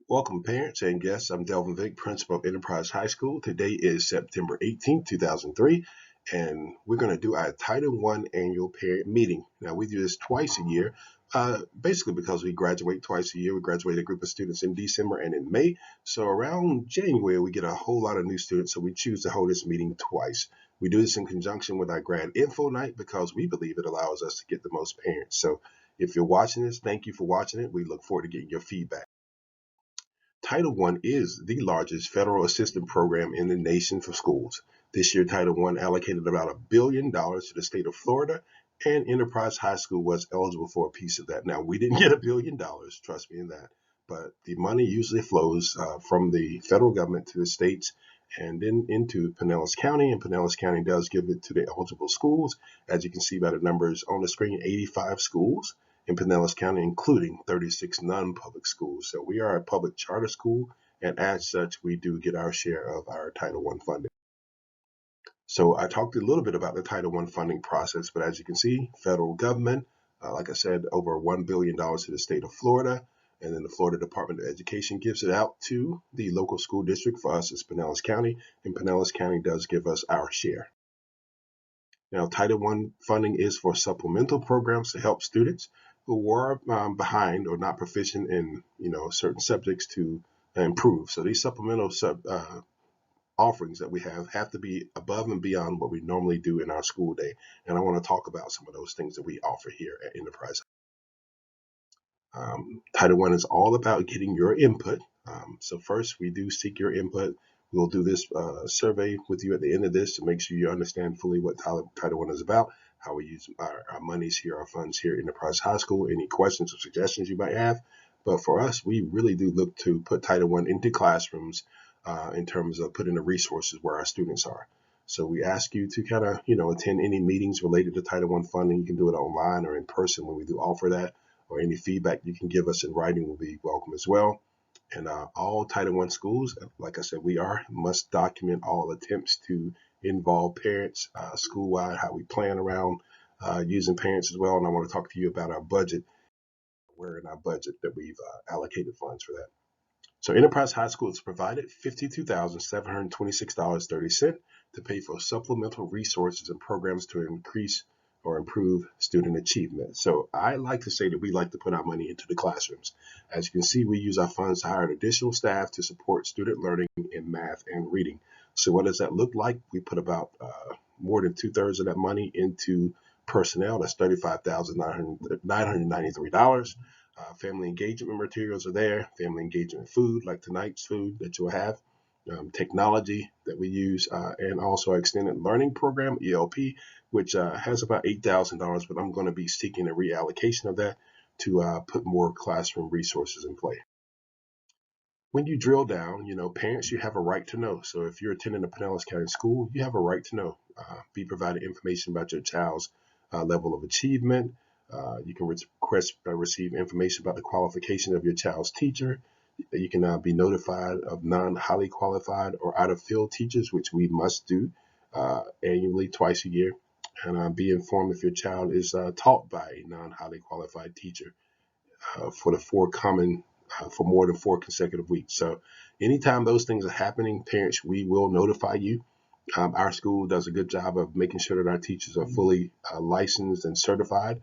Welcome, parents and guests. I'm Delvin Vick, principal of Enterprise High School. Today is September 18th, 2003, and we're going to do our Title I annual parent meeting. Now, we do this twice a year, basically because we graduate twice a year. We graduate a group of students in December and in May. So around January, we get a whole lot of new students, so we choose to hold this meeting twice. We do this in conjunction with our grad info night because we believe it allows us to get the most parents. So if you're watching this, thank you for watching it. We look forward to getting your feedback. Title I is the largest federal assistance program in the nation for schools. This year, Title I allocated about $1 billion to the state of Florida, and Enterprise High School was eligible for a piece of that. Now, we didn't get $1 billion, trust me in that, but the money usually flows from the federal government to the states and then into Pinellas County, and Pinellas County does give it to the eligible schools. As you can see by the numbers on the screen, 85 schools in Pinellas County, including 36 non-public schools. So we are a public charter school, and as such, we do get our share of our Title I funding. So I talked a little bit about the Title I funding process, but as you can see, federal government, like I said, over $1 billion to the state of Florida, and then the Florida Department of Education gives it out to the local school district. For us, it's Pinellas County, and Pinellas County does give us our share. Now, Title I funding is for supplemental programs to help students who are behind or not proficient in, certain subjects to improve. So these supplemental offerings that we have to be above and beyond what we normally do in our school day. And I want to talk about some of those things that we offer here at Enterprise. Title I is all about getting your input. So first, we do seek your input. We'll do this survey with you at the end of this to make sure you understand fully what Title I is about, how we use our monies here, our funds here at Enterprise High School, any questions or suggestions you might have. But for us, we really do look to put Title I into classrooms in terms of putting the resources where our students are. So we ask you to kind of, attend any meetings related to Title I funding. You can do it online or in person when we do offer that, or any feedback you can give us in writing will be welcome as well. And all Title I schools, like I said, must document all attempts to involve parents school-wide, how we plan around using parents as well. And I want to talk to you about our budget, where in our budget that we've allocated funds for that. So Enterprise High School has provided $52,726.30 to pay for supplemental resources and programs to increase or improve student achievement. So I like to say that we like to put our money into the classrooms. As you can see, we use our funds to hire additional staff to support student learning in math and reading. So what does that look like? We put about more than 2/3 of that money into personnel. That's $35,993. Family engagement materials are there, family engagement food, like tonight's food that you'll have, technology that we use, and also our extended learning program, ELP, which has about $8,000, but I'm going to be seeking a reallocation of that to put more classroom resources in play. When you drill down, parents, you have a right to know. So if you're attending a Pinellas County school, you have a right to know. Be provided information about your child's level of achievement. You can receive information about the qualification of your child's teacher. You can be notified of non-highly qualified or out-of-field teachers, which we must do annually, twice a year. And be informed if your child is taught by a non-highly qualified teacher for more than 4 consecutive weeks. So anytime those things are happening, parents, we will notify you. Our school does a good job of making sure that our teachers are fully licensed and certified.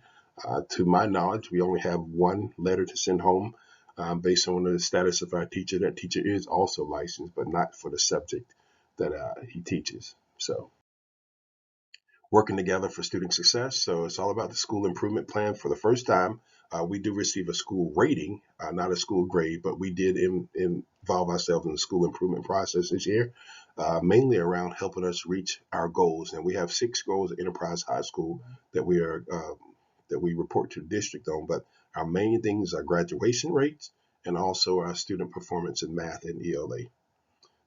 To my knowledge, we only have one letter to send home based on the status of our teacher. That teacher is also licensed, but not for the subject that he teaches. So working together for student success. So it's all about the school improvement plan. For the first time, we do receive a school rating, not a school grade, but we did involve ourselves in the school improvement process this year, mainly around helping us reach our goals. And we have 6 goals at Enterprise High School that we report to the district on. But our main things are graduation rates and also our student performance in math and ELA.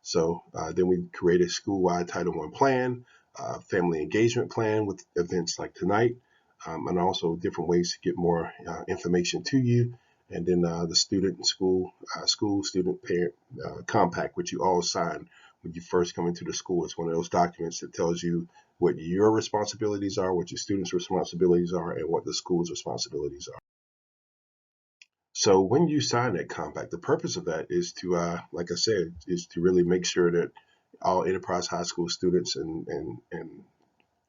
So then we create a school-wide Title I plan, family engagement plan with events like tonight, and also different ways to get more information to you. And then the school student parent compact, which you all sign when you first come into the school. It's one of those documents that tells you what your responsibilities are, what your students' responsibilities are, and what the school's responsibilities are. So when you sign that compact, the purpose of that is to, like I said, is to really make sure that all Enterprise High School students and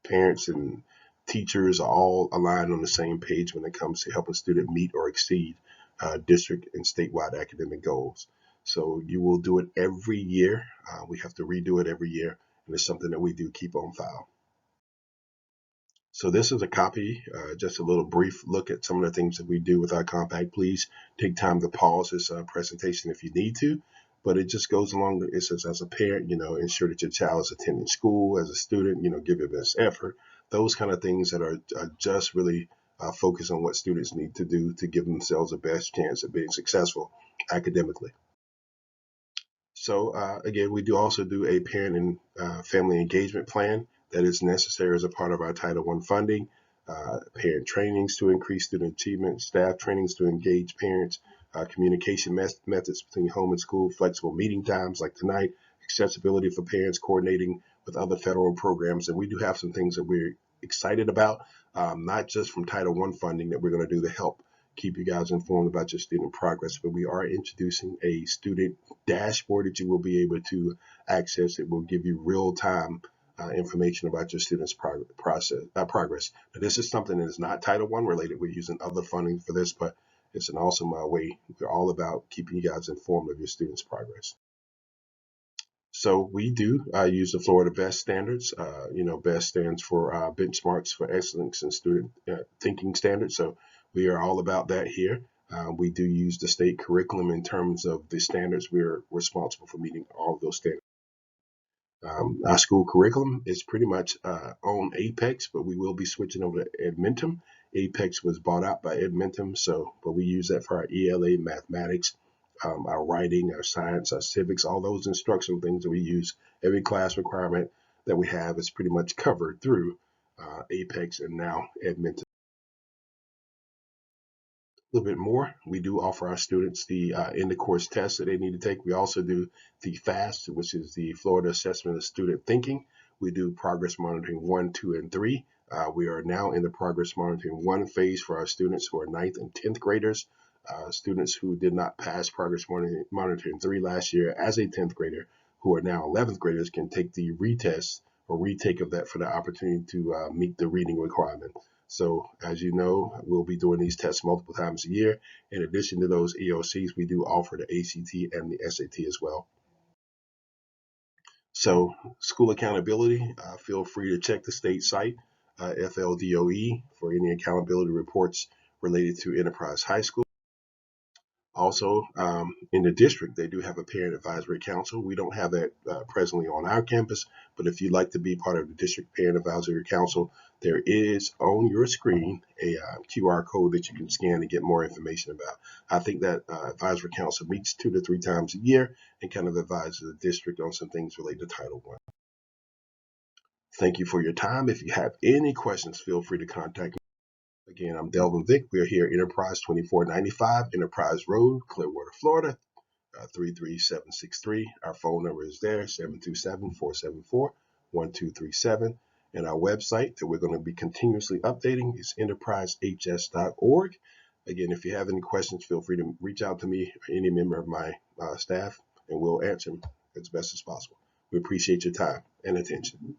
parents and teachers are all aligned on the same page when it comes to helping students meet or exceed district and statewide academic goals. So you will do it every year. We have to redo it every year, and it's something that we do keep on file. So this is a copy, just a little brief look at some of the things that we do with our compact. Please take time to pause this presentation if you need to, but it just goes along. It says, as a parent, ensure that your child is attending school. As a student, give your best effort. Those kind of things that are just really focused on what students need to do to give themselves the best chance of being successful academically. So again, we do also do a parent and family engagement plan that is necessary as a part of our Title I funding. Parent trainings to increase student achievement, staff trainings to engage parents, communication methods between home and school, flexible meeting times like tonight, accessibility for parents, coordinating with other federal programs. And we do have some things that we're excited about, not just from Title I funding that we're going to do to help keep you guys informed about your student progress, but we are introducing a student dashboard that you will be able to access. It will give you real-time information about your students' progress. Now, this is something that is not Title I related. We're using other funding for this, but it's an awesome way. We're all about keeping you guys informed of your students' progress. So we do use the Florida BEST standards. BEST stands for benchmarks for excellence in student thinking standards. So we are all about that here. We do use the state curriculum in terms of the standards. We're responsible for meeting all of those standards. Our school curriculum is pretty much on Apex, but we will be switching over to Edmentum. Apex was bought out by Edmentum, but we use that for our ELA, mathematics, our writing, our science, our civics, all those instructional things that we use. Every class requirement that we have is pretty much covered through Apex and now Edmentum. A little bit more. We do offer our students the end of course tests that they need to take. We also do the FAST, which is the Florida Assessment of Student Thinking. We do progress monitoring 1, 2, and 3. We are now in the progress monitoring 1 phase for our students who are 9th and 10th graders. Students who did not pass progress monitoring 3 last year as a 10th grader, who are now 11th graders, can take the retest or retake of that for the opportunity to meet the reading requirement. So as you know, we'll be doing these tests multiple times a year. In addition to those EOCs, we do offer the ACT and the SAT as well. So school accountability, feel free to check the state site, FLDOE, for any accountability reports related to Enterprise High School. Also, in the district, they do have a parent advisory council. We don't have that presently on our campus, but if you'd like to be part of the district parent advisory council, there is on your screen a QR code that you can scan to get more information about. I think that advisory council meets 2 to 3 times a year and kind of advises the district on some things related to Title I. Thank you for your time. If you have any questions, feel free to contact me. Again, I'm Delvin Vick. We are here at Enterprise 2495 Enterprise Road, Clearwater, Florida, 33763. Our phone number is there, 727-474-1237. And our website that we're going to be continuously updating is enterprisehs.org. Again, if you have any questions, feel free to reach out to me or any member of my staff, and we'll answer them as best as possible. We appreciate your time and attention.